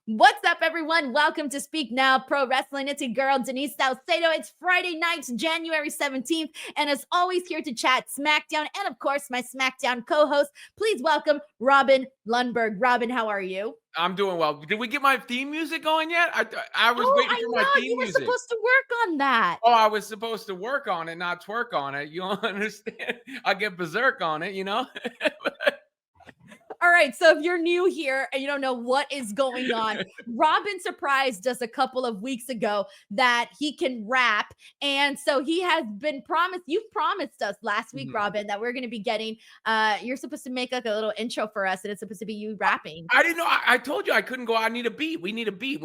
What's up, everyone? Welcome to Speak Now Pro Wrestling. It's your girl, Denise Salcedo. It's Friday night, January 17th. And as always, here to chat SmackDown. And of course, my SmackDown co-host. Please welcome Robin Lundberg. Robin, how are you? I'm doing well. Did we get my theme music going yet? I was waiting for my theme You were music. supposed to work on that. Oh, I was supposed to work on it, not twerk on it. You don't understand? I get berserk on it, you know? All right, so if you're new here and you don't know what is going on, Robin surprised us a couple of weeks ago that he can rap. And so he has been promised, you've promised us last week, Robin, that we're going to be getting, you're supposed to make like a little intro for us and it's supposed to be you rapping. I didn't know. I told you I couldn't go. I need a beat. We need a beat.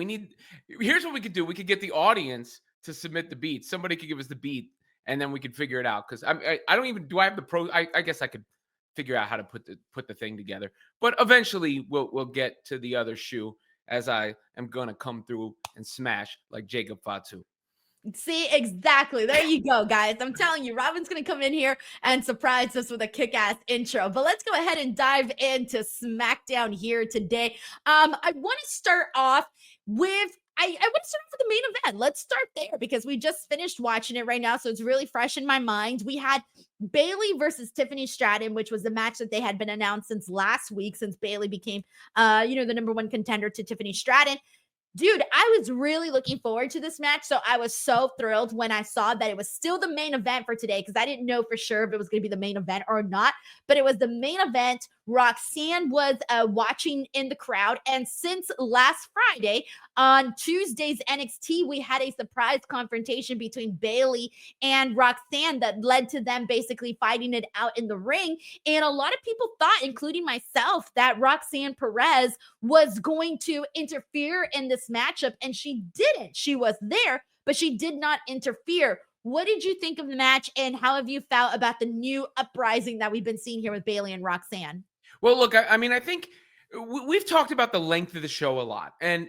Here's what we could do. We could get the audience to submit the beat. Somebody could give us the beat and then we could figure it out. Cause I don't even, do I have the pro? I guess I could figure out how to put the thing together. But eventually we'll get to the other shoe as I am gonna come through and smash like Jacob Fatu. See, exactly. There you go, guys. I'm telling you, Robin's going to come in here and surprise us with a kick-ass intro. But let's go ahead and dive into SmackDown here today. I want to start off with I want to start off with the main event. Let's start there because we just finished watching it right now. So it's really fresh in my mind. We had Bayley versus Tiffany Stratton, which was the match that they had been announced since last week, since Bayley became, the number one contender to Tiffany Stratton. Dude, I was really looking forward to this match. So I was so thrilled when I saw that it was still the main event for today because I didn't know for sure if it was going to be the main event or not. But it was the main event. Roxanne was watching in the crowd. And since last Friday on Tuesday's NXT, we had a surprise confrontation between Bayley and Roxanne that led to them basically fighting it out in the ring. And a lot of people thought, including myself, that Roxanne Perez was going to interfere in this matchup. And she didn't. She was there, but she did not interfere. What did you think of the match and how have you felt about the new uprising that we've been seeing here with Bayley and Roxanne? Well, look, I mean, I think we've talked about the length of the show a lot, and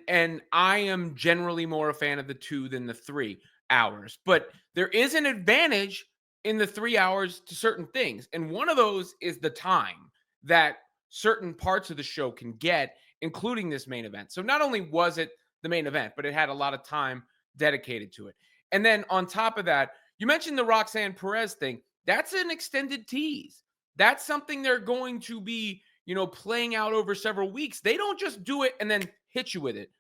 I am generally more a fan of the 2 than the 3 hours. But there is an advantage in the 3 hours to certain things, and one of those is the time that certain parts of the show can get, including this main event. So not only was it the main event, but it had a lot of time dedicated to it. And then on top of that, you mentioned the Roxanne Perez thing. That's an extended tease. That's something they're going to be, playing out over several weeks. They don't just do it and then hit you with it.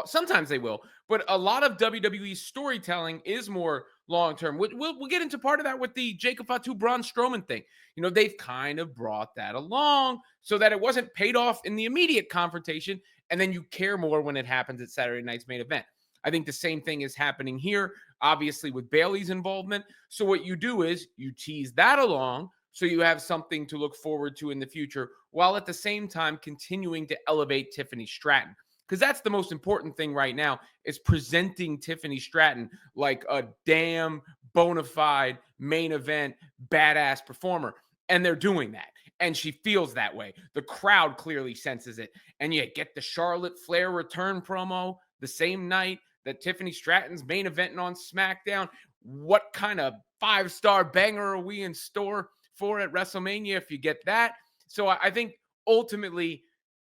Sometimes they will, but a lot of WWE storytelling is more long-term. We'll get into part of that with the Jacob Fatu Braun Strowman thing. They've kind of brought that along so that it wasn't paid off in the immediate confrontation, and then you care more when it happens at Saturday night's main event. I think the same thing is happening here, obviously with Bayley's involvement. So what you do is you tease that along so you have something to look forward to in the future, while at the same time continuing to elevate Tiffany Stratton. Because that's the most important thing right now, is presenting Tiffany Stratton like a damn bona fide main event badass performer. And they're doing that. And she feels that way. The crowd clearly senses it. And you get the Charlotte Flair return promo the same night that Tiffany Stratton's main eventing on SmackDown. What kind of 5-star banger are we in store for at WrestleMania if you get that? So I think ultimately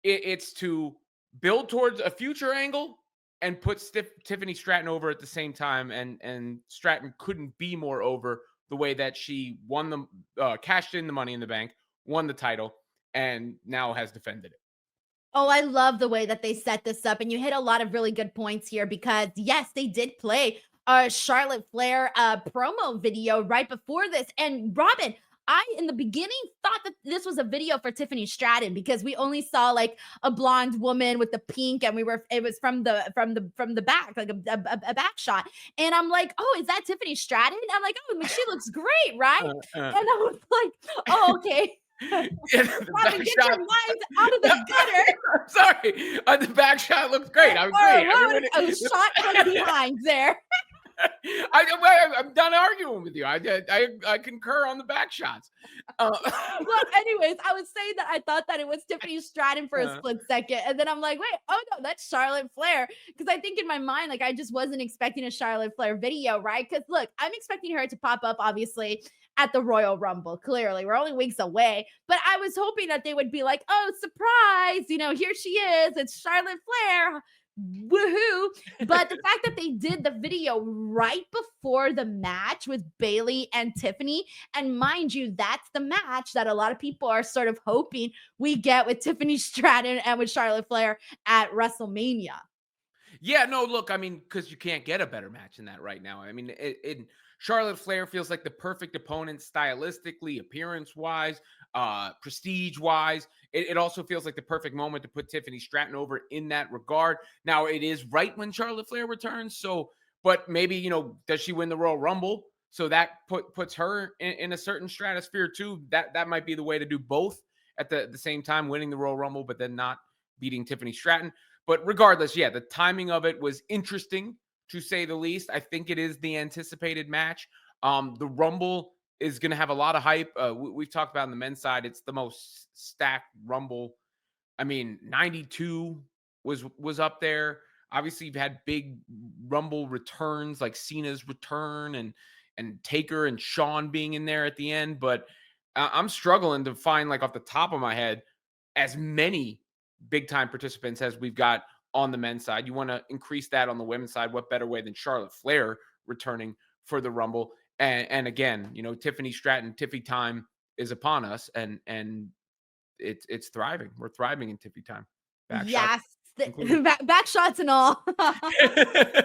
it's to build towards a future angle and put Tiffany Stratton over at the same time. And Stratton couldn't be more over the way that she won cashed in the Money in the Bank, won the title, and now has defended it. Oh, I love the way that they set this up. And you hit a lot of really good points here because, yes, they did play a Charlotte Flair promo video right before this. And Robin, I, in the beginning, thought that this was a video for Tiffany Stratton because we only saw like a blonde woman with the pink, and it was from the back, like a back shot. And I'm like, oh, is that Tiffany Stratton? I'm like, oh, I mean, she looks great, right? And I was like, oh, okay. Robin, get your mind out of the gutter. I'm sorry. The back shot looks great. I agree. A shot from behind there. I'm done arguing with you. I concur on the back shots. Well, anyways, I was saying that I thought that it was Tiffany Stratton for a split second, and then I'm like, wait, oh no, that's Charlotte Flair. Because I think in my mind, like, I just wasn't expecting a Charlotte Flair video, right? Because look, I'm expecting her to pop up, obviously, at the Royal Rumble. Clearly, we're only weeks away, but I was hoping that they would be like, oh, surprise, here she is. It's Charlotte Flair. Woohoo. But the fact that they did the video right before the match with Bayley and Tiffany, and mind you, that's the match that a lot of people are sort of hoping we get with Tiffany Stratton and with Charlotte Flair at WrestleMania. Yeah, no, look, I mean, because you can't get a better match than that right now. I mean, Charlotte Flair feels like the perfect opponent stylistically, appearance-wise, prestige-wise. It also feels like the perfect moment to put Tiffany Stratton over in that regard. Now, it is right when Charlotte Flair returns, so, but maybe, does she win the Royal Rumble? So that puts her in a certain stratosphere too. That might be the way to do both at the same time, winning the Royal Rumble, but then not beating Tiffany Stratton. But regardless, yeah, the timing of it was interesting, to say the least. I think it is the anticipated match. The Rumble is going to have a lot of hype. We've talked about on the men's side, it's the most stacked Rumble. I mean, 92 was up there. Obviously, you've had big Rumble returns like Cena's return and Taker and Shawn being in there at the end. But I'm struggling to find, like, off the top of my head, as many big time participants as we've got on the men's side. You want to increase that on the women's side. What better way than Charlotte Flair returning for the Rumble? And again, Tiffany Stratton, Tiffy time is upon us, and it's thriving. We're thriving in Tiffy time. Back Yes, shots back shots and all. What would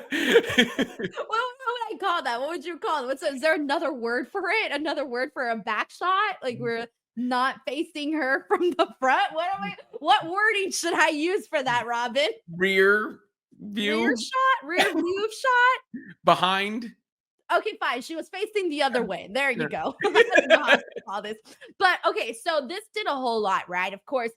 I call that? What would you call it? Is there another word for it? Another word for a back shot? Like, we're not facing her from the front? What wording should I use for that, Robin? Rear view. Rear view shot? Behind. Okay, fine. She was facing the other way. There you go. I don't know how to call this. But okay, so this did a whole lot, right? Of course,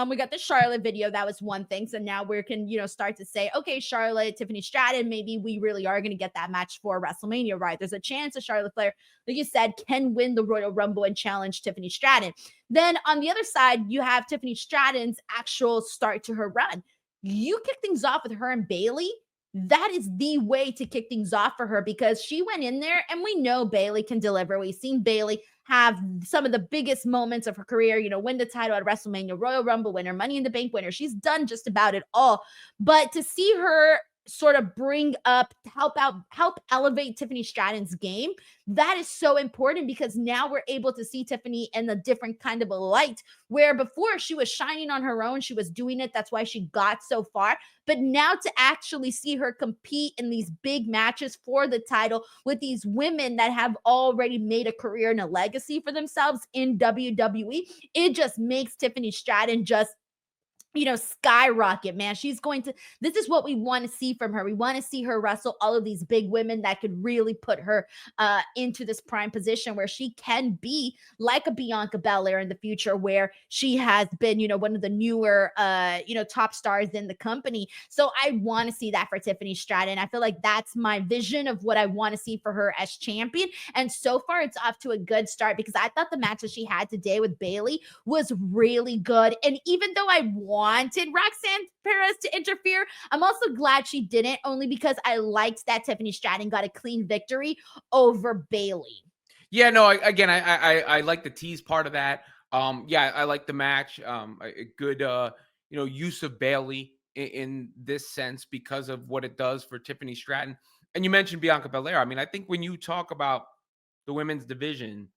we got the Charlotte video. That was one thing. So now we can, start to say, okay, Charlotte, Tiffany Stratton, maybe we really are going to get that match for WrestleMania, right? There's a chance that Charlotte Flair, like you said, can win the Royal Rumble and challenge Tiffany Stratton. Then on the other side, you have Tiffany Stratton's actual start to her run. You kick things off with her and Bayley. That is the way to kick things off for her, because she went in there, and we know Bayley can deliver. We've seen Bayley have some of the biggest moments of her career, win the title at WrestleMania, Royal Rumble winner, Money in the Bank winner. She's done just about it all. But to see her sort of bring up, help elevate Tiffany Stratton's game, that is so important, because now we're able to see Tiffany in a different kind of a light, where before she was shining on her own, she was doing it. That's why she got so far. But now to actually see her compete in these big matches for the title with these women that have already made a career and a legacy for themselves in WWE, it just makes Tiffany Stratton just skyrocket, man. This is what we want to see from her. We want to see her wrestle all of these big women that could really put her into this prime position where she can be like a Bianca Belair in the future, where she has been, one of the newer, top stars in the company. So I want to see that for Tiffany Stratton. I feel like that's my vision of what I want to see for her as champion. And so far, it's off to a good start, because I thought the match that she had today with Bayley was really good. And even though I wanted Roxanne Perez to interfere, I'm also glad she didn't, only because I liked that Tiffany Stratton got a clean victory over Bayley. Yeah, no, I like the tease part of that. I like the match. A good use of Bayley in this sense, because of what it does for Tiffany Stratton. And you mentioned Bianca Belair. I mean, I think when you talk about the women's division,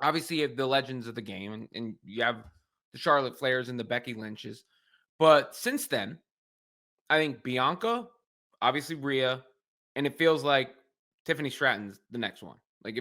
obviously you have the legends of the game, and you have the Charlotte Flairs and the Becky Lynches. But since then, I think Bianca, obviously Rhea, and it feels like Tiffany Stratton's the next one. Like,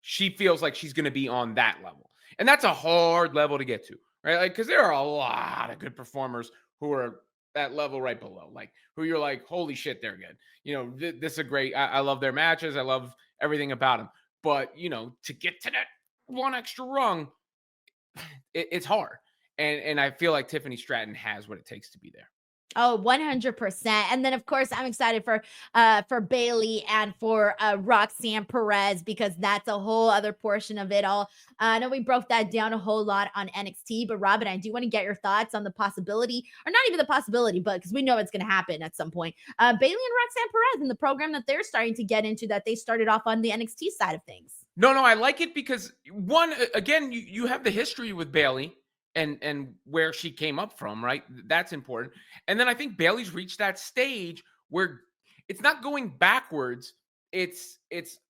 she feels like she's going to be on that level. And that's a hard level to get to, right? Like, because there are a lot of good performers who are that level right below, like, who you're like, holy shit, they're good. This is a great, I love their matches. I love everything about them. But, to get to that one extra rung, it's hard. And I feel like Tiffany Stratton has what it takes to be there. Oh, 100%. And then, of course, I'm excited for Bayley and for Roxanne Perez, because that's a whole other portion of it all. I know we broke that down a whole lot on NXT, but Robin, I do want to get your thoughts on the possibility, or not even the possibility, but because we know it's going to happen at some point. Bayley and Roxanne Perez in the program that they're starting to get into, that they started off on the NXT side of things. No, I like it because one, again, you have the history with Bayley and where she came up from, right? That's important. And then I think Bayley's reached that stage where it's not going backwards. It's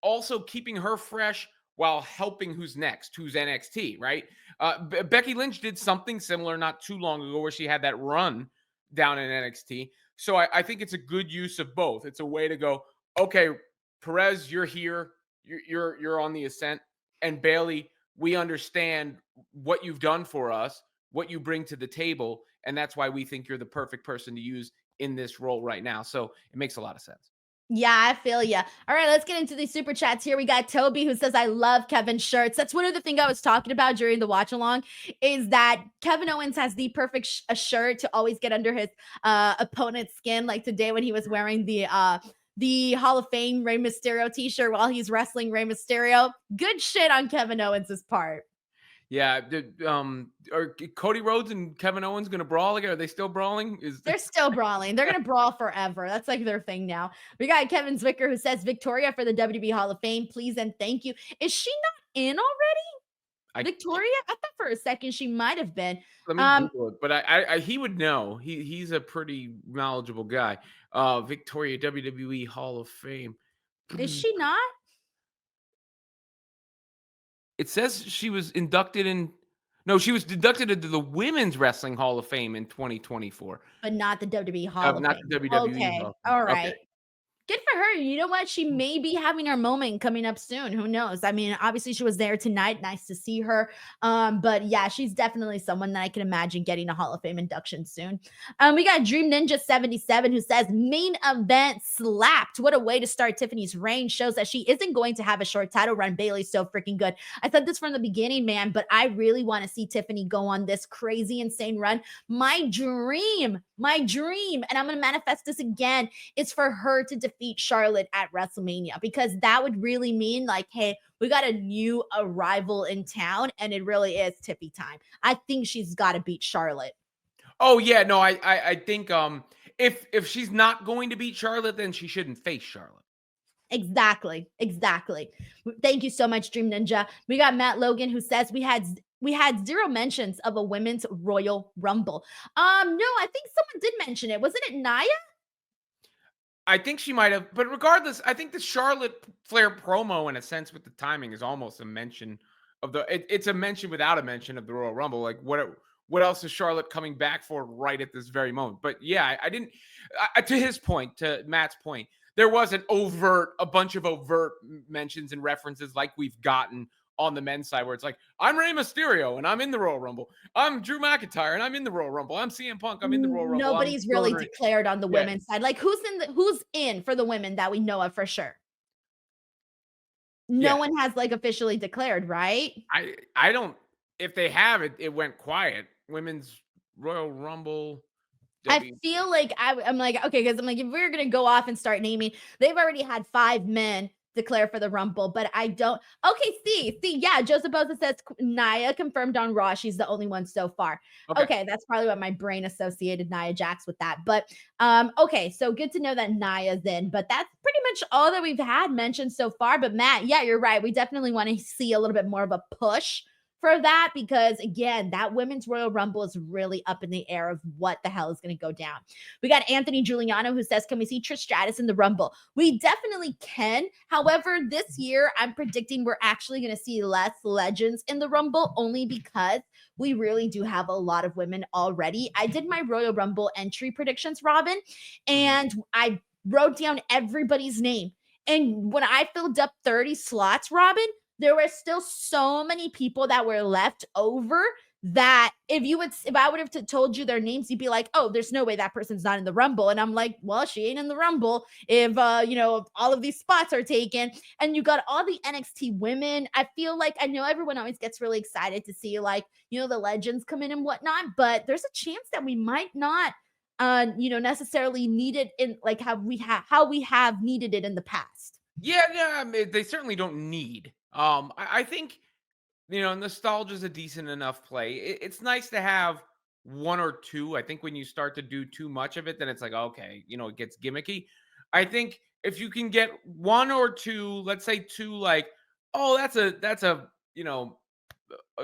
also keeping her fresh while helping who's next, who's NXT, right? Becky Lynch did something similar not too long ago where she had that run down in NXT. So I think it's a good use of both. It's a way to go, okay, Perez, you're here, you're on the ascent, and Bayley, we understand what you've done for us, what you bring to the table, and that's why we think you're the perfect person to use in this role right now. So it makes a lot of sense. Yeah, I feel ya. All right, let's get into these super chats here. We got Toby who says, I love Kevin's shirts. That's one of the things I was talking about during the watch along is that Kevin Owens has the perfect a shirt to always get under his opponent's skin. Like today when he was wearing the Hall of Fame Rey Mysterio t-shirt while he's wrestling Rey Mysterio. Good shit on Kevin Owens' part. Yeah, are Cody Rhodes and Kevin Owens going to brawl again? Are they still brawling? They're still brawling. They're going to brawl forever. That's like their thing now. We got Kevin Zwicker who says, Victoria for the WWE Hall of Fame, please and thank you. Is she not in already? Victoria? I thought for a second she might have been. Let me Google it, but I he would know. He's a pretty knowledgeable guy. Victoria WWE Hall of Fame. Is she not? It says she was inducted in. No, she was inducted into the Women's Wrestling Hall of Fame in 2024. But not the WWE Hall of Not Fame. the WWE Okay. Hall of Fame. All Okay. right. Good for her. You know what? She may be having her moment coming up soon. Who knows? I mean, obviously she was there tonight. Nice to see her. But yeah, she's definitely someone that I can imagine getting a Hall of Fame induction soon. We got Dream Ninja 77 who says main event slapped. What a way to start Tiffany's reign. Shows that she isn't going to have a short title run. Bayley's so freaking good. I said this from the beginning, man, but I really want to see Tiffany go on this crazy, insane run. My dream, and I'm going to manifest this again, is for her to defeat Charlotte at WrestleMania, because that would really mean like, hey, we got a new arrival in town and it really is Tiffy time. I think she's got to beat Charlotte. Oh yeah, no, I think if she's not going to beat Charlotte, then she shouldn't face Charlotte. Exactly. Thank you so much, Dream Ninja. We got Matt Logan who says we had zero mentions of a women's Royal Rumble. No, I think someone did mention it. Wasn't it Nia? I think she might have, but regardless, I think the Charlotte Flair promo, in a sense, with the timing, is almost a mention of the. It's a mention without a mention of the Royal Rumble. Like what else is Charlotte coming back for right at this very moment? But yeah, I didn't. To his point, to Matt's point, there was a bunch of overt mentions and references like we've gotten on the men's side, where it's like, I'm Rey Mysterio and I'm in the Royal Rumble. I'm Drew McIntyre and I'm in the Royal Rumble. I'm CM Punk. I'm in the Royal Rumble. Nobody's really declared on the women's side. Like who's in for the women that we know of for sure? No one has like officially declared, right? I don't. If they have it, it went quiet. Women's Royal Rumble. I feel like I'm like, okay, because I'm like, if we're gonna go off and start naming, they've already had 5 men declare for the Rumble, but I don't. Okay, see, yeah, Joseph Boza says Nia confirmed on Raw. She's the only one so far. Okay, that's probably what my brain associated Nia Jax with that. But okay, so good to know that Nia's in. But that's pretty much all that we've had mentioned so far. But Matt, yeah, you're right. We definitely want to see a little bit more of a push for that, because again, that women's Royal Rumble is really up in the air of what the hell is going to go down. We got Anthony Giuliano who says, can we see Trish Stratus in the Rumble? We definitely can. However, this year I'm predicting we're actually going to see less legends in the Rumble, only because we really do have a lot of women already. I did my Royal Rumble entry predictions, Robin, and I wrote down everybody's name. And when I filled up 30 slots, Robin, there were still so many people that were left over that if I would have told you their names, you'd be like, oh, there's no way that person's not in the Rumble. And I'm like, well, she ain't in the Rumble if all of these spots are taken. And you got all the NXT women. I feel like, I know everyone always gets really excited to see like, the legends come in and whatnot, but there's a chance that we might not necessarily need it in like how we have needed it in the past. Yeah, I mean, they certainly don't need. I think nostalgia is a decent enough play. It's nice to have one or two. I think when you start to do too much of it, then it's like, okay, it gets gimmicky. I think if you can get one or two, let's say two, like oh, that's a,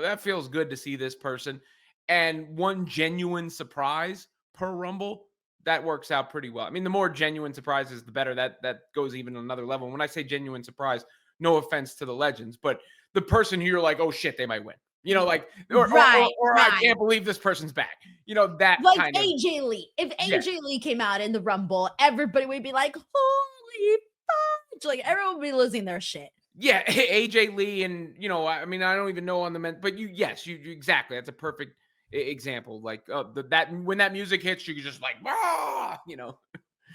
that feels good to see this person. And one genuine surprise per Rumble, that works out pretty well. I mean, the more genuine surprises, the better. That goes even another level. When I say genuine surprise, no offense to the legends, but the person who you're like, oh shit, they might win. Like, Right, or I right. can't believe this person's back. That Like kind of, AJ Lee. If yeah. AJ Lee came out in the Rumble, everybody would be like, holy fudge. Like everyone would be losing their shit. Yeah, AJ Lee, and I mean, I don't even know on the men, but yes, you exactly. That's a perfect example. Like, that when that music hits, you just like, ah.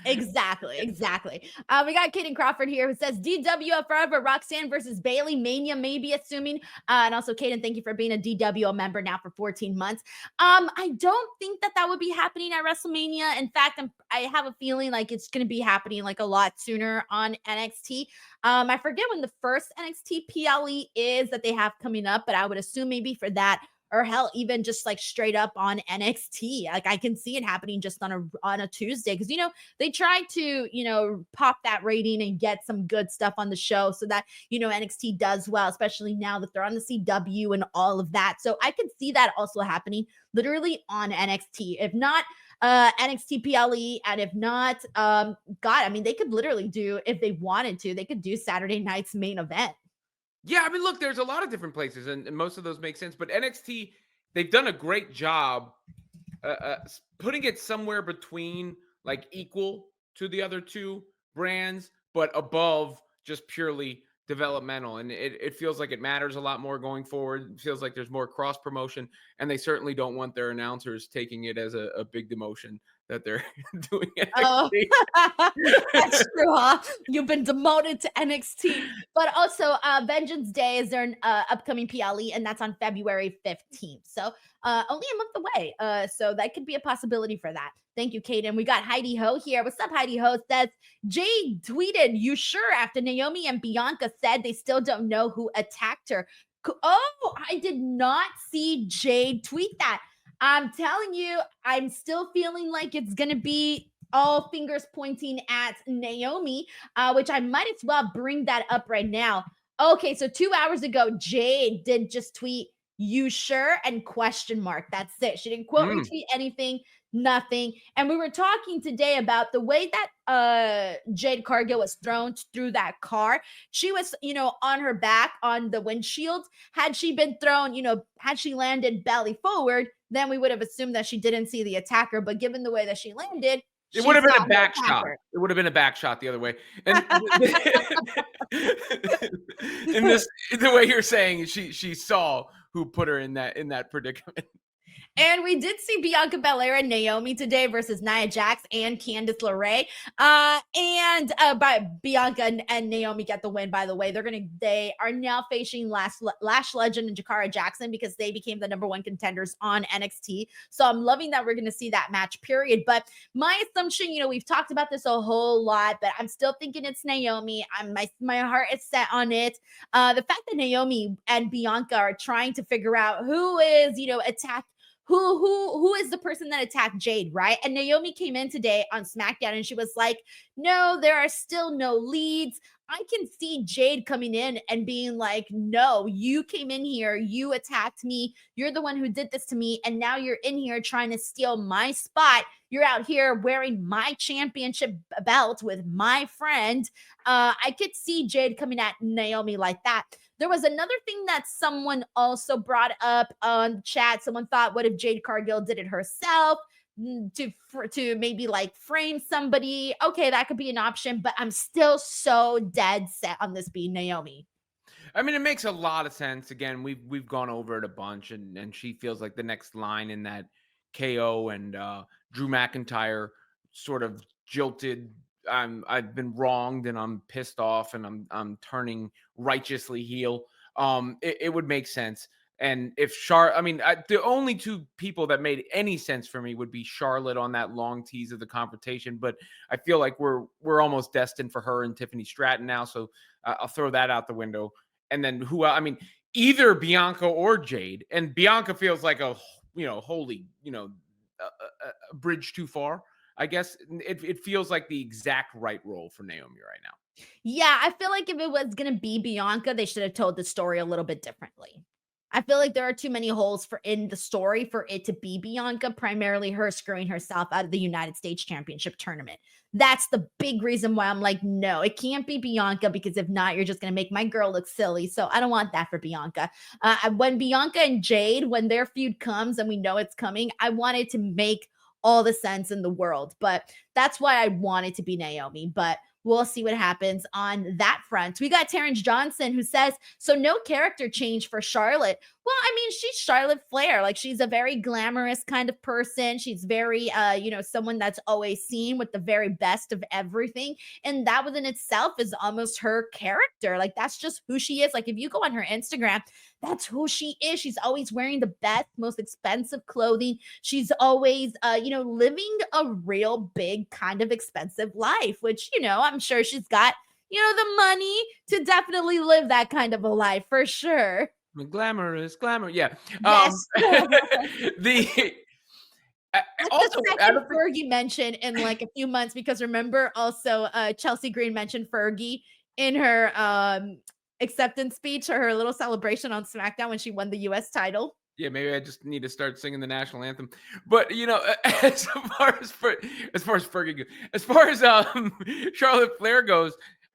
Exactly, exactly. We got Kaden Crawford here who says DWO forever, Roxanne versus Bayley, Mania, maybe assuming. And also, Kaden, thank you for being a DWO member now for 14 months. I don't think that would be happening at WrestleMania. In fact, I have a feeling like it's going to be happening like a lot sooner on NXT. I forget when the first NXT PLE is that they have coming up, but I would assume maybe for that, or hell, even just like straight up on NXT. Like I can see it happening just on a Tuesday because they try to pop that rating and get some good stuff on the show so that NXT does well, especially now that they're on the CW and all of that. So I could see that also happening literally on NXT, if not NXT PLE, and if not, God, I mean, they could literally do, if they wanted to, they could do Saturday night's main event. Yeah, I mean, look, there's a lot of different places, and most of those make sense. But NXT, they've done a great job putting it somewhere between like equal to the other two brands, but above just purely developmental. And it feels like it matters a lot more going forward. It feels like there's more cross promotion, and they certainly don't want their announcers taking it as a big demotion that they're doing Oh, NXT. that's true, huh? You've been demoted to NXT. But also, Vengeance Day is their upcoming PLE, and that's on February 15th. So only a month away. So that could be a possibility for that. Thank you, Kaden. We got Heidi Ho here. What's up, Heidi Ho? Says, Jade tweeted, you sure? After Naomi and Bianca said they still don't know who attacked her. Oh, I did not see Jade tweet that. I'm telling you, I'm still feeling like it's going to be all fingers pointing at Naomi, which I might as well bring that up right now. Okay, so 2 hours ago, Jade did just tweet, you sure? And question mark. That's it. She didn't quote retweet anything, nothing. And we were talking today about the way that Jade Cargill was thrown through that car. She was, on her back on the windshield. Had she been thrown, had she landed belly forward, then we would have assumed that she didn't see the attacker. But given the way that she landed, It would have been saw a the back shot. attacker. It would have been a back shot the other way. And in this, the way you're saying, she saw who put her in that predicament. And we did see Bianca Belair and Naomi today versus Nia Jax and Candice LeRae. But Bianca and Naomi get the win, by the way. They are now facing Lash Legend and Jakara Jackson because they became the number one contenders on NXT. So I'm loving that we're going to see that match, period. But my assumption, we've talked about this a whole lot, but I'm still thinking it's Naomi. My heart is set on it. The fact that Naomi and Bianca are trying to figure out who is, attacked, who is the person that attacked Jade, right? And Naomi came in today on SmackDown and she was like, no, there are still no leads. I can see Jade coming in and being like, no, you came in here, you attacked me, you're the one who did this to me, and now you're in here trying to steal my spot. You're out here wearing my championship belt with my friend. I could see Jade coming at Naomi like that. There was another thing that someone also brought up on chat. Someone thought, what if Jade Cargill did it herself to maybe like frame somebody? Okay, that could be an option, but I'm still so dead set on this being Naomi. I mean, it makes a lot of sense. Again, we've gone over it a bunch, and she feels like the next line in that KO and Drew McIntyre sort of jilted. I've been wronged and I'm pissed off and I'm turning righteously heel. It would make sense. And if the only two people that made any sense for me would be Charlotte on that long tease of the confrontation. But I feel like we're almost destined for her and Tiffany Stratton now. So I'll throw that out the window. And then either Bianca or Jade. And Bianca feels like a bridge too far. I guess it feels like the exact right role for Naomi right now. Yeah, I feel like if it was gonna be Bianca, they should have told the story a little bit differently. I feel like there are too many holes for in the story for it to be Bianca, primarily her screwing herself out of the United States Championship tournament. That's the big reason why I'm like, no, it can't be Bianca because if not, you're just gonna make my girl look silly. So I don't want that for Bianca. When Bianca and Jade, when their feud comes and we know it's coming, I want it to make all the sense in the world. But that's why I want it to be Naomi. But we'll see what happens on that front. We got Terrence Johnson who says, so no character change for Charlotte. Well, I mean, she's Charlotte Flair. Like she's a very glamorous kind of person. She's very, someone that's always seen with the very best of everything. And that within itself is almost her character. Like that's just who she is. Like if you go on her Instagram, that's who she is. She's always wearing the best, most expensive clothing. She's always, living a real big kind of expensive life, which, I'm sure she's got, the money to definitely live that kind of a life for sure. Glamorous, glamour. Yeah. Yes. The That's also, the I second don't think Fergie mention in like a few months because remember also Chelsea Green mentioned Fergie in her acceptance speech or her little celebration on SmackDown when she won the US title. yeah, maybe I just need to start singing the national anthem. But as far as Fergie goes, as far as Charlotte Flair goes,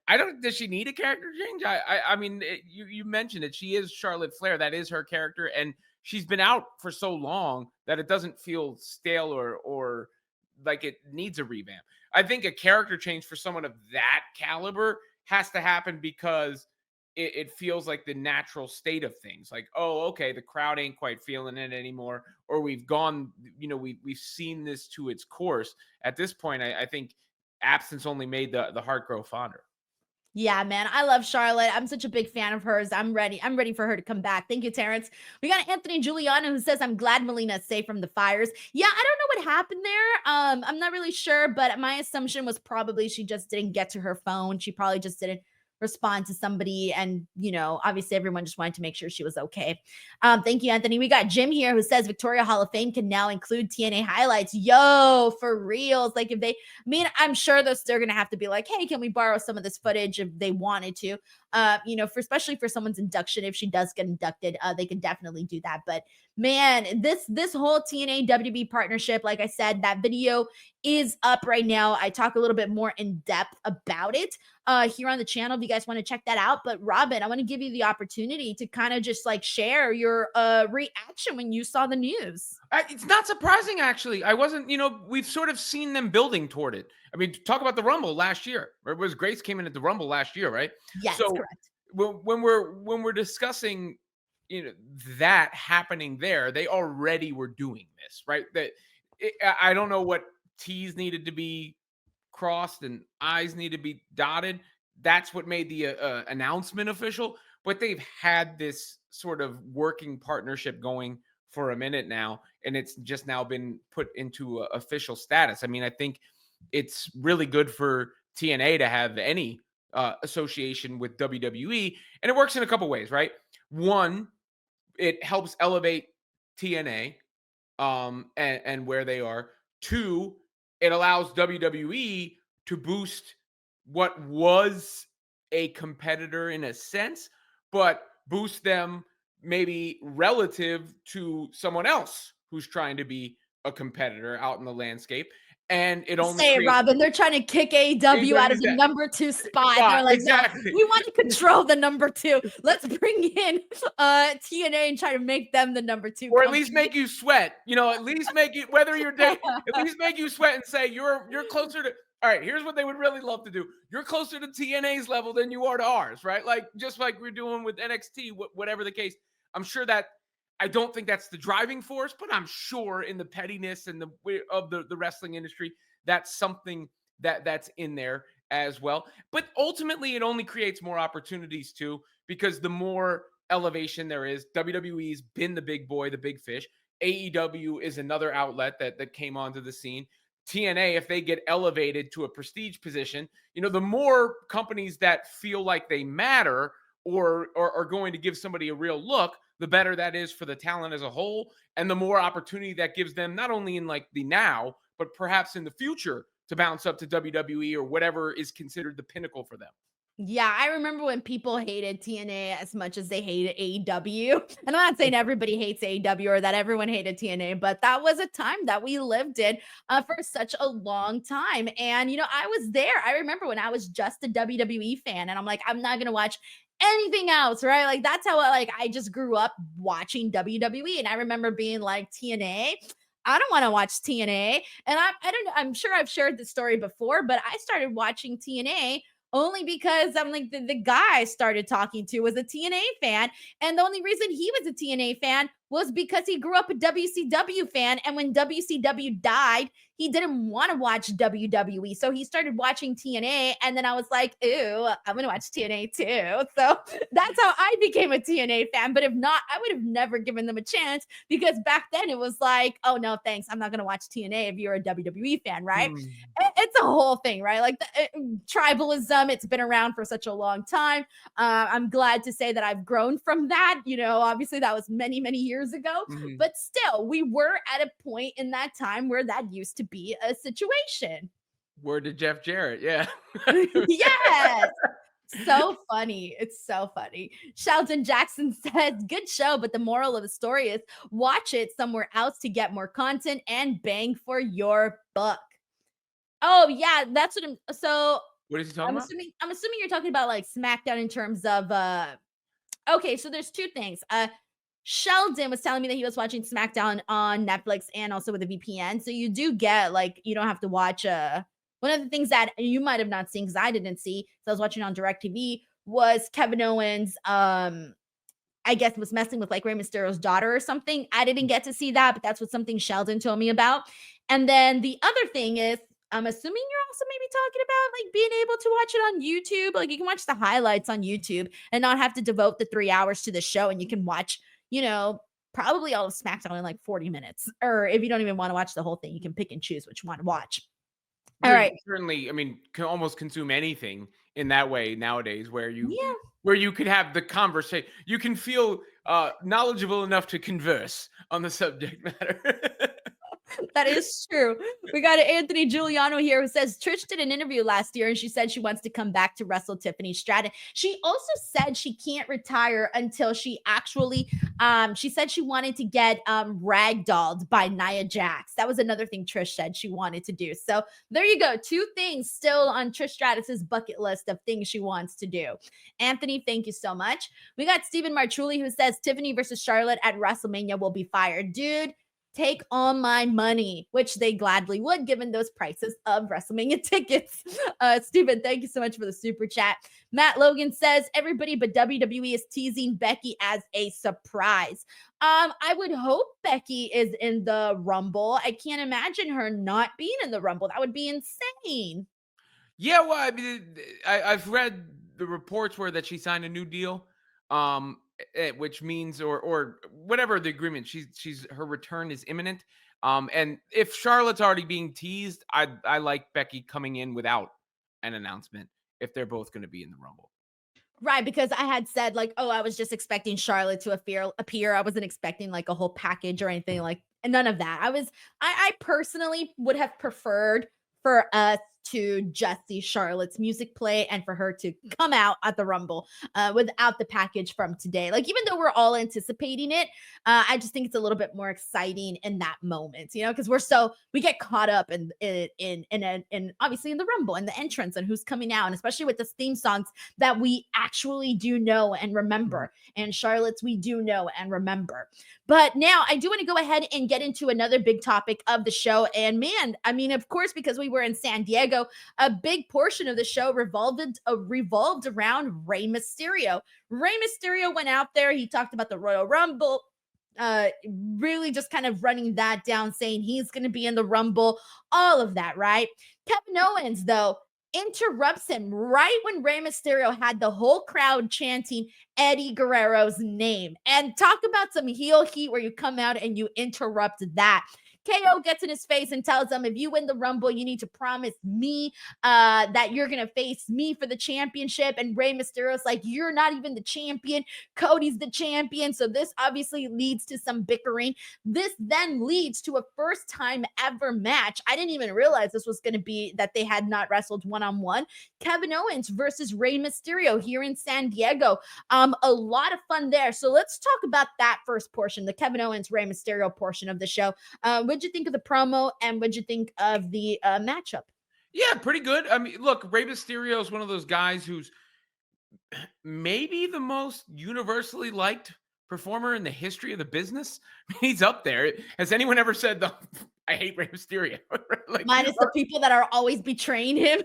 I don't. Does she need a character change? I mean, you mentioned it. She is Charlotte Flair. That is her character, and she's been out for so long that it doesn't feel stale or like it needs a revamp. I think a character change for someone of that caliber has to happen because it feels like the natural state of things. Like, oh, okay, the crowd ain't quite feeling it anymore, or we've gone, we've seen this to its course. At this point, I think absence only made the heart grow fonder. Yeah, man. I love Charlotte. I'm such a big fan of hers. I'm ready. I'm ready for her to come back. Thank you, Terrence. We got Anthony Giuliano who says, I'm glad Melina's safe from the fires. Yeah, I don't know what happened there. I'm not really sure, but my assumption was probably she just didn't get to her phone. She probably just didn't respond to somebody. And, obviously everyone just wanted to make sure she was okay. Thank you, Anthony. We got Jim here who says Victoria Hall of Fame can now include TNA highlights. Yo, for reals. Like if I'm sure they're going to have to be like, hey, can we borrow some of this footage if they wanted to? Especially for someone's induction, if she does get inducted, they can definitely do that. But man, this whole TNA WWE partnership, like I said, that video is up right now. I talk a little bit more in depth about it here on the channel if you guys want to check that out. But Robin, I want to give you the opportunity to kind of just like share your reaction when you saw the news. It's not surprising, actually. I wasn't, we've sort of seen them building toward it. I mean, talk about the Rumble last year. It was Grace came in at the Rumble last year, right? Yes, so correct. When we're discussing, that happening there, they already were doing this, right? I don't know what T's needed to be crossed and I's need to be dotted. That's what made the announcement official. But they've had this sort of working partnership going for a minute now, and it's just now been put into official status. I mean, I think it's really good for TNA to have any association with WWE, and it works in a couple ways, right? One, it helps elevate TNA and where they are. Two, it allows WWE to boost what was a competitor in a sense, but boost them maybe relative to someone else who's trying to be a competitor out in the landscape. And it only say it, Robin. They're trying to kick AEW out of the number 2 spot. They're like, exactly. No, we want to control the number 2. Let's bring in TNA and try to make them the number 2. Or at least make you sweat. At least make you, whether you're at least make you sweat and say you're closer to. All right, here's what they would really love to do. You're closer to TNA's level than you are to ours, right? Like just like we're doing with NXT, whatever the case. I'm sure that I don't think that's the driving force, but I'm sure in the pettiness and the wrestling industry, that's something that's in there as well. But ultimately, it only creates more opportunities too, because the more elevation there is, WWE's been the big boy, the big fish. AEW is another outlet that came onto the scene. TNA, if they get elevated to a prestige position, the more companies that feel like they matter or are going to give somebody a real look, the better that is for the talent as a whole, and the more opportunity that gives them, not only in like the now, but perhaps in the future to bounce up to WWE or whatever is considered the pinnacle for them. Yeah, I remember when people hated TNA as much as they hated AEW. And I'm not saying everybody hates AEW or that everyone hated TNA, but that was a time that we lived in for such a long time. And, I was there. I remember when I was just a WWE fan and I'm like, I'm not going to watch anything else, right? Like that's how I just grew up watching WWE. And I remember being like, TNA. I don't want to watch TNA. And I don't know, I'm sure I've shared this story before, but I started watching TNA only because I'm like the guy I started talking to was a TNA fan. And the only reason he was a TNA fan was because he grew up a WCW fan. And when WCW died, he didn't want to watch WWE. So he started watching TNA. And then I was like, ooh, I'm going to watch TNA too. So that's how I became a TNA fan. But if not, I would have never given them a chance because back then it was like, oh, no, thanks. I'm not going to watch TNA if you're a WWE fan, right? It's a whole thing, right? Like tribalism, it's been around for such a long time. I'm glad to say that I've grown from that. Obviously that was many, many years ago, but still, we were at a point in that time where that used to be a situation. Word to Jeff Jarrett. Yeah. Yes. So funny. It's so funny. Sheldon Jackson says, good show, but the moral of the story is watch it somewhere else to get more content and bang for your buck. Oh, yeah, that's what What is he talking about? I'm assuming you're talking about like SmackDown in terms of okay, so there's two things. Sheldon was telling me that he was watching SmackDown on Netflix and also with a VPN. So you do get like you don't have to watch one of the things that you might have not seen because I didn't see. So I was watching on DirecTV was Kevin Owens I guess was messing with like Rey Mysterio's daughter or something. I didn't get to see that, but that's what something Sheldon told me about. And then the other thing is I'm assuming you're also maybe talking about like being able to watch it on YouTube. Like you can watch the highlights on YouTube and not have to devote the 3 hours to the show. And you can watch, probably all of SmackDown in like 40 minutes. Or if you don't even want to watch the whole thing, you can pick and choose what you want to watch. All right. Certainly, can almost consume anything in that way nowadays where you Yeah. where you could have the conversation. You can feel knowledgeable enough to converse on the subject matter. That is true. We got Anthony Giuliano here who says Trish did an interview last year and she said she wants to come back to wrestle Tiffany Stratton. She also said she can't retire until she actually, she said she wanted to get ragdolled by Nia Jax. That was another thing Trish said she wanted to do. So there you go. Two things still on Trish Stratus's bucket list of things she wants to do. Anthony, thank you so much. We got Stephen Marchuli who says Tiffany versus Charlotte at WrestleMania will be fire. Dude, take all my money, which they gladly would given those prices of WrestleMania tickets. Steven, thank you so much for the super chat. Matt Logan says, everybody but WWE is teasing Becky as a surprise. I would hope Becky is in the Rumble. I can't imagine her not being in the Rumble. That would be insane. Yeah, well, I've read the reports where that she signed a new deal. Which means or whatever the agreement, she's her return is imminent. And if Charlotte's already being teased, I like Becky coming in without an announcement if they're both going to be in the Rumble. Right, because I had said like, oh, I was just expecting Charlotte to appear. I wasn't expecting like a whole package or anything like, and none of that. I personally would have preferred for us to just see Charlotte's music play and for her to come out at the Rumble without the package from today. Like, even though we're all anticipating it, I just think it's a little bit more exciting in that moment, because we get caught up in obviously in the Rumble and the entrance and who's coming out, and especially with the theme songs that we actually do know and remember, and Charlotte's we do know and remember. But now I do want to go ahead and get into another big topic of the show. And man, of course, because we were in San Diego, a big portion of the show revolved around Rey Mysterio. Rey Mysterio went out there. He talked about the Royal Rumble, really just kind of running that down, saying he's going to be in the Rumble, all of that, right? Kevin Owens, though, interrupts him right when Rey Mysterio had the whole crowd chanting Eddie Guerrero's name. And talk about some heel heat where you come out and you interrupt that. KO gets in his face and tells him, if you win the Rumble, you need to promise me that you're going to face me for the championship. And Rey Mysterio's like, you're not even the champion. Cody's the champion. So this obviously leads to some bickering. This then leads to a first time ever match. I didn't even realize this was going to be that they had not wrestled one-on-one. Kevin Owens versus Rey Mysterio here in San Diego. A lot of fun there. So let's talk about that first portion, the Kevin Owens Rey Mysterio portion of the show. What'd you think of the promo, and what'd you think of the matchup? Yeah, pretty good. I mean, look, Rey Mysterio is one of those guys who's maybe the most universally liked performer in the history of the business. He's up there. Has anyone ever said, I hate Rey Mysterio? Like, Minus the people that are always betraying him.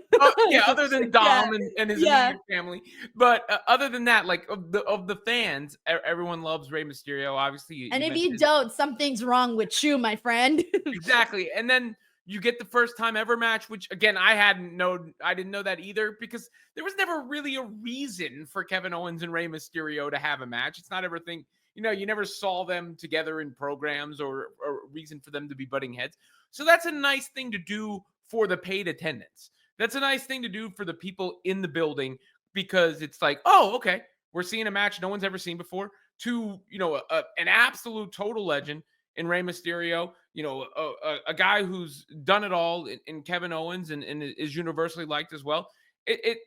yeah, other than Dom and his Yeah. immediate family. But other than that, like of the fans, everyone loves Rey Mysterio. Obviously, And if you don't, something's wrong with you, my friend. exactly. And then you get the first time ever match, which again, I didn't know that either, because there was never really a reason for Kevin Owens and Rey Mysterio to have a match. It's not everything, you never saw them together in programs or a reason for them to be butting heads. So that's a nice thing to do for the paid attendance. That's a nice thing to do for the people in the building, because it's like, oh, okay, we're seeing a match no one's ever seen before, to, an absolute total legend in Rey Mysterio, a guy who's done it all in Kevin Owens and is universally liked as well.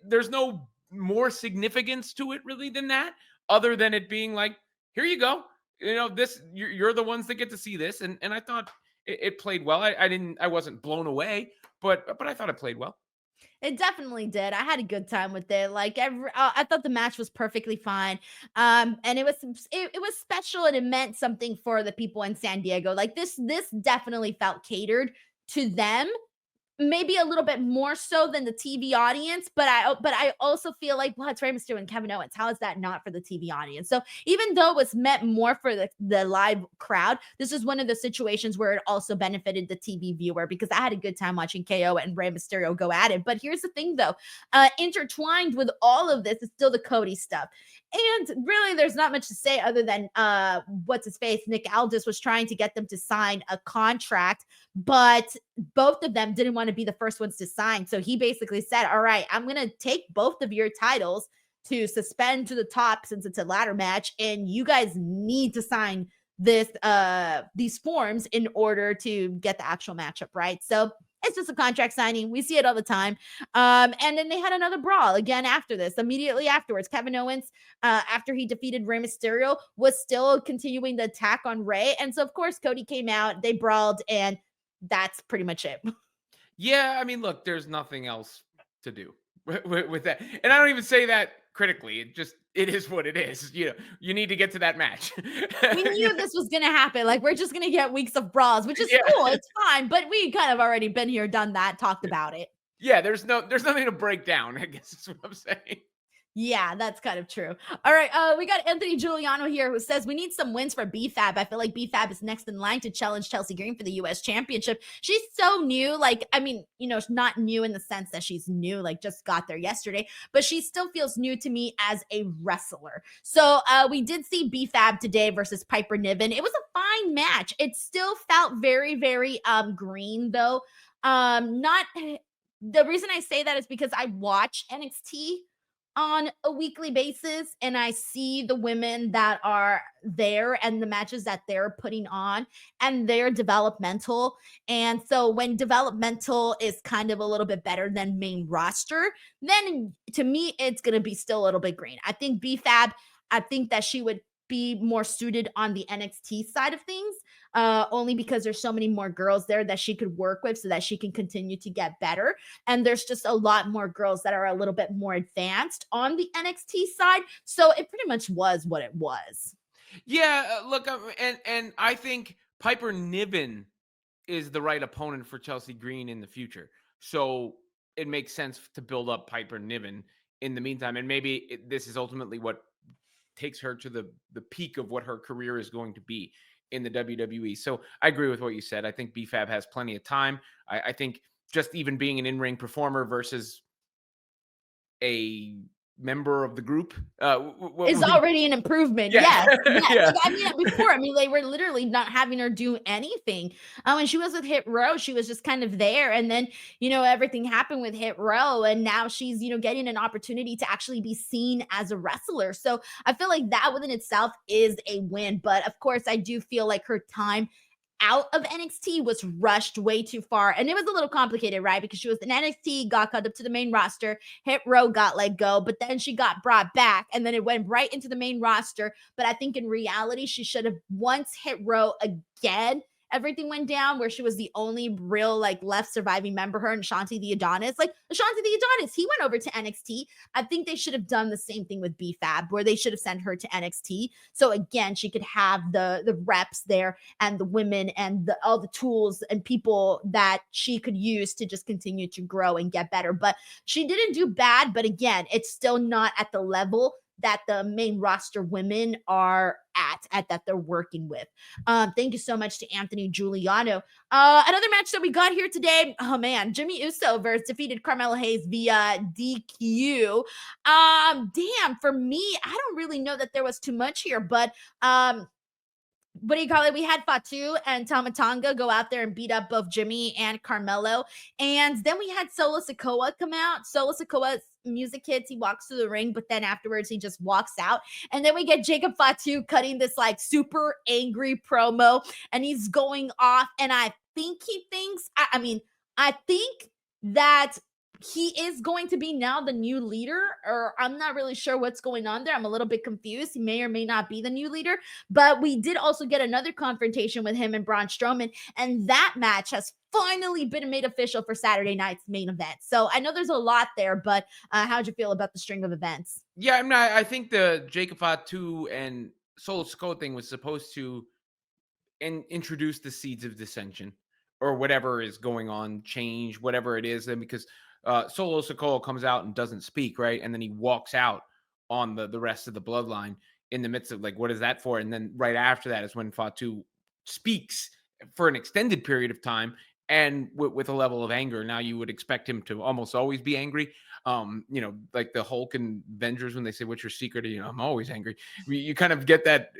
There's no more significance to it really than that, other than it being like, here you go. You're the ones that get to see this. And I thought it played well. I wasn't blown away, but I thought it played well. It definitely did. I had a good time with it. Like I thought the match was perfectly fine. And it was special, and it meant something for the people in San Diego. Like this definitely felt catered to them. Maybe a little bit more so than the TV audience, but I also feel like, well, it's Rey Mysterio and Kevin Owens. How is that not for the TV audience? So even though it was meant more for the live crowd, this is one of the situations where it also benefited the TV viewer, because I had a good time watching KO and Rey Mysterio go at it. But here's the thing, though, intertwined with all of this is still the Cody stuff. And really, there's not much to say other than what's his face, Nick Aldis, was trying to get them to sign a contract, but both of them didn't want to be the first ones to sign. So he basically said, all right, I'm going to take both of your titles to suspend to the top, since it's a ladder match, and you guys need to sign these forms in order to get the actual matchup, right? So it's just a contract signing. We see it all the time. And then they had another brawl again after this. Immediately afterwards, Kevin Owens, after he defeated Rey Mysterio, was still continuing the attack on Rey. And so, of course, Cody came out, they brawled, and that's pretty much it. Yeah, I mean, look, there's nothing else to do with that. And I don't even say that critically. It is what it is. You need to get to that match. We knew this was going to happen. Like, we're just going to get weeks of brawls, which is cool. It's fine. But we kind of already been here, done that, talked about it. Yeah, there's nothing to break down, I guess is what I'm saying. Yeah, that's kind of true. All right, we got Anthony Giuliano here who says we need some wins for BFAB. I feel like BFAB is next in line to challenge Chelsea Green for the U.S. Championship. She's so new. Like, I mean, not new in the sense that she's new, like just got there yesterday, but she still feels new to me as a wrestler. So we did see BFAB today versus Piper Niven. It was a fine match. It still felt very, very green though. Not the reason I say that is because I watch NXT on a weekly basis, and I see the women that are there and the matches that they're putting on, and they're developmental. And so when developmental is kind of a little bit better than main roster, then to me, it's going to be still a little bit green. I think BFAB, I think that she would be more suited on the NXT side of things, only because there's so many more girls there that she could work with so that she can continue to get better. And there's just a lot more girls that are a little bit more advanced on the NXT side. So it pretty much was what it was. Yeah, look, and I think Piper Niven is the right opponent for Chelsea Green in the future. So it makes sense to build up Piper Niven in the meantime. And maybe this is ultimately what takes her to the peak of what her career is going to be in the WWE. So I agree with what you said. I think BFAB has plenty of time. I think just even being an in-ring performer versus a member of the group. Is already an improvement. Yeah. Yes. Yeah. Yeah. Like, I mean, before, I mean, they were literally not having her do anything. When she was with Hit Row, she was just kind of there. And then, everything happened with Hit Row. And now she's, getting an opportunity to actually be seen as a wrestler. So I feel like that within itself is a win. But of course, I do feel like her time out of NXT was rushed way too far. And it was a little complicated, right? Because she was in NXT, got cut up to the main roster, Hit Row got let go, but then she got brought back and then it went right into the main roster. But I think in reality, she should have once Hit Row again. Everything went down where she was the only real like left surviving member, her and Shanti the Adonis. Like Shanti the Adonis, he went over to NXT. I think they should have done the same thing with BFAB, where they should have sent her to NXT. So again, she could have the reps there and the women and all the tools and people that she could use to just continue to grow and get better. But she didn't do bad. But again, it's still not at the level that the main roster women are at that they're working with. Thank you so much to Anthony Giuliano. Another match that we got here today. Oh man, Jimmy Uso versus defeated Carmelo Hayes via DQ. Damn, for me, I don't really know that there was too much here, but what do you call it? We had Fatu and Tama Tonga go out there and beat up both Jimmy and Carmelo. And then we had Solo SIkoa come out. Solo SIkoa's music hits. He walks through the ring, but then afterwards he just walks out. And then we get Jacob Fatu cutting this like super angry promo. And he's going off. And I think he thinks, I think that he is going to be now the new leader, or I'm not really sure what's going on there. I'm a little bit confused. He may or may not be the new leader, but we did also get another confrontation with him and Braun Strowman, and that match has finally been made official for Saturday night's main event. So I know there's a lot there, but how'd you feel about the string of events? Yeah, I think the Jacob Fatu and Solo SIkoa thing was supposed to introduce the seeds of dissension or whatever is going on, change, whatever it is. And because Solo SIkoa comes out and doesn't speak, right? And then he walks out on the rest of the bloodline in the midst of like, what is that for? And then right after that is when Fatu speaks for an extended period of time and with a level of anger. Now you would expect him to almost always be angry. Like the Hulk and Avengers when they say, "What's your secret?" I'm always angry. You kind of get that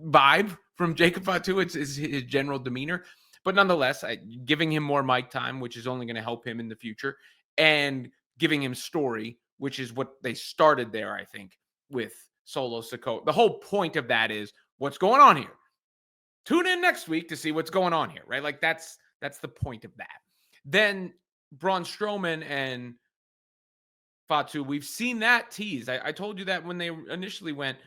vibe from Jacob Fatu. It's his general demeanor. But nonetheless, giving him more mic time, which is only going to help him in the future, and giving him story, which is what they started there, I think, with Solo SIkoa. The whole point of that is what's going on here. Tune in next week to see what's going on here, right? Like that's the point of that. Then Braun Strowman and Fatu, we've seen that tease. I told you that when they initially went,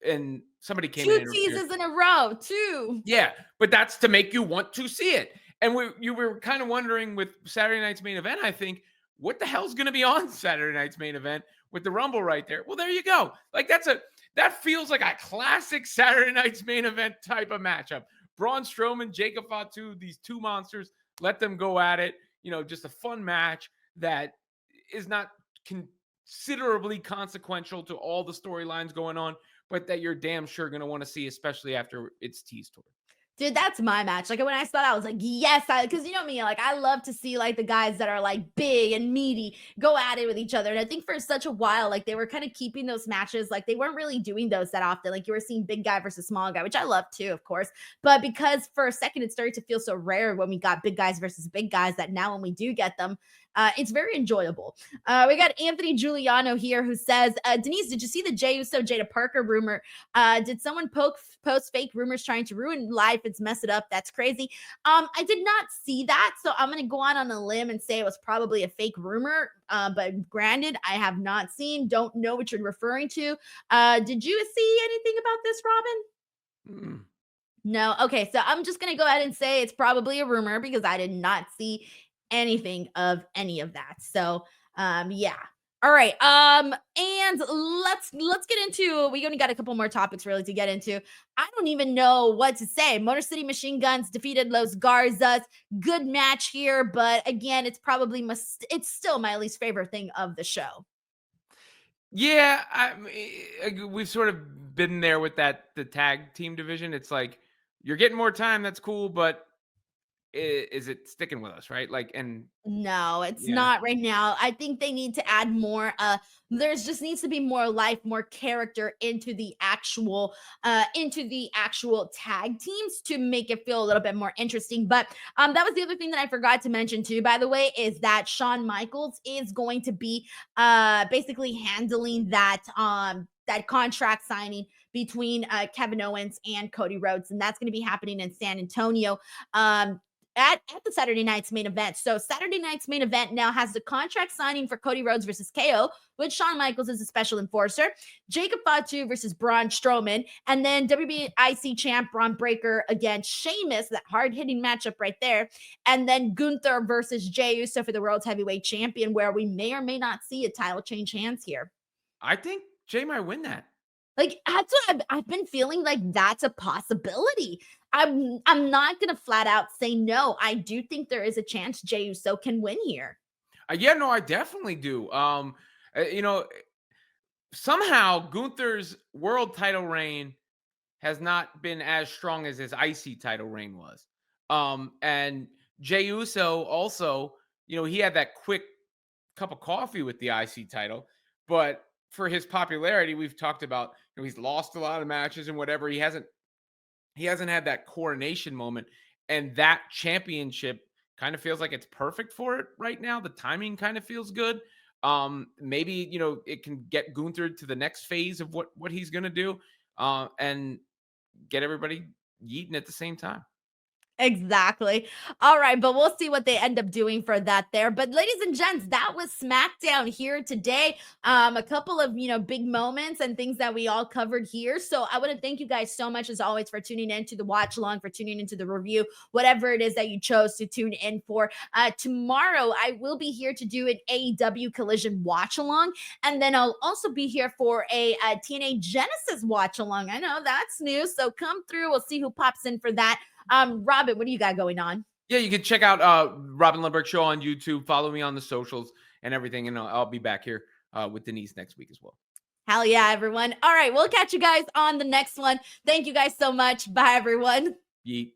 and somebody came in. Two teases in a row, too. Yeah, but that's to make you want to see it. And you were kind of wondering with Saturday night's main event, I think, what the hell's going to be on Saturday night's main event with the Rumble right there? Well, there you go. Like that feels like a classic Saturday night's main event type of matchup. Braun Strowman, Jacob Fatu, these two monsters, let them go at it. Just a fun match that is not considerably consequential to all the storylines going on, but that you're damn sure going to want to see, especially after it's teased toward. Dude, that's my match. Like when I saw that, I was like, yes, because you know me, like I love to see like the guys that are like big and meaty go at it with each other. And I think for such a while, like they were kind of keeping those matches, like they weren't really doing those that often. Like you were seeing big guy versus small guy, which I love too, of course. But because for a second it started to feel so rare when we got big guys versus big guys that now when we do get them, it's very enjoyable. We got Anthony Giuliano here who says, Denise, did you see the Jey Uso Jada Parker rumor? Did someone post fake rumors trying to ruin life? It's mess it up. That's crazy. I did not see that, so I'm going to go on a limb and say it was probably a fake rumor. But granted, I have not seen, don't know what you're referring to. Did you see anything about this, Robin? No. Okay, so I'm just going to go ahead and say it's probably a rumor because I did not see anything of any of that. So, yeah. All right. And let's get into, we only got a couple more topics really to get into. I don't even know what to say. Motor City Machine Guns defeated Los Garzas. Good match here, but again, it's still my least favorite thing of the show. Yeah, we've sort of been there with the tag team division. It's like you're getting more time, that's cool, but is it sticking with us, right? Like, and No, it's yeah, not right now. I think they need to add more there's just needs to be more life, more character into the actual tag teams to make it feel a little bit more interesting. But that was the other thing that I forgot to mention too, by the way, is that Shawn Michaels is going to be basically handling that contract signing between Kevin Owens and Cody Rhodes, and that's going to be happening in San Antonio. At the Saturday night's main event. So Saturday night's main event now has the contract signing for Cody Rhodes versus KO, with Shawn Michaels as a special enforcer, Jacob Fatu versus Braun Strowman, and then WBIC champ Braun Breaker against Sheamus, that hard-hitting matchup right there, and then Gunther versus Jey Uso for the World's Heavyweight Champion, where we may or may not see a title change hands here. I think Jay might win that. Like, that's what I've been feeling like that's a possibility. I'm not gonna flat out say no. I do think there is a chance Jey Uso can win here. Yeah, no, I definitely do. You know, somehow Gunther's world title reign has not been as strong as his IC title reign was. And Jey Uso also, he had that quick cup of coffee with the IC title, but for his popularity, we've talked about, he's lost a lot of matches and whatever. He hasn't had that coronation moment, and that championship kind of feels like it's perfect for it right now. The timing kind of feels good. Maybe it can get Gunther to the next phase of what he's gonna do, and get everybody yeeting at the same time. Exactly. All right, but we'll see what they end up doing for that there. But ladies and gents, that was SmackDown here today. A couple of big moments and things that we all covered here. So I want to thank you guys so much as always for tuning in to the watch along, for tuning into the review, whatever it is that you chose to tune in for. Tomorrow I will be here to do an AEW Collision watch along, and then I'll also be here for a TNA Genesis watch along. I know that's new, so come through. We'll see who pops in for that. Robin, what do you got going on? Yeah, you can check out Robin Lundberg Show on YouTube. Follow me on the socials and everything, and I'll be back here with Denise next week as well. Hell yeah, everyone. All right, we'll catch you guys on the next one. Thank you guys so much. Bye, everyone. Yeet.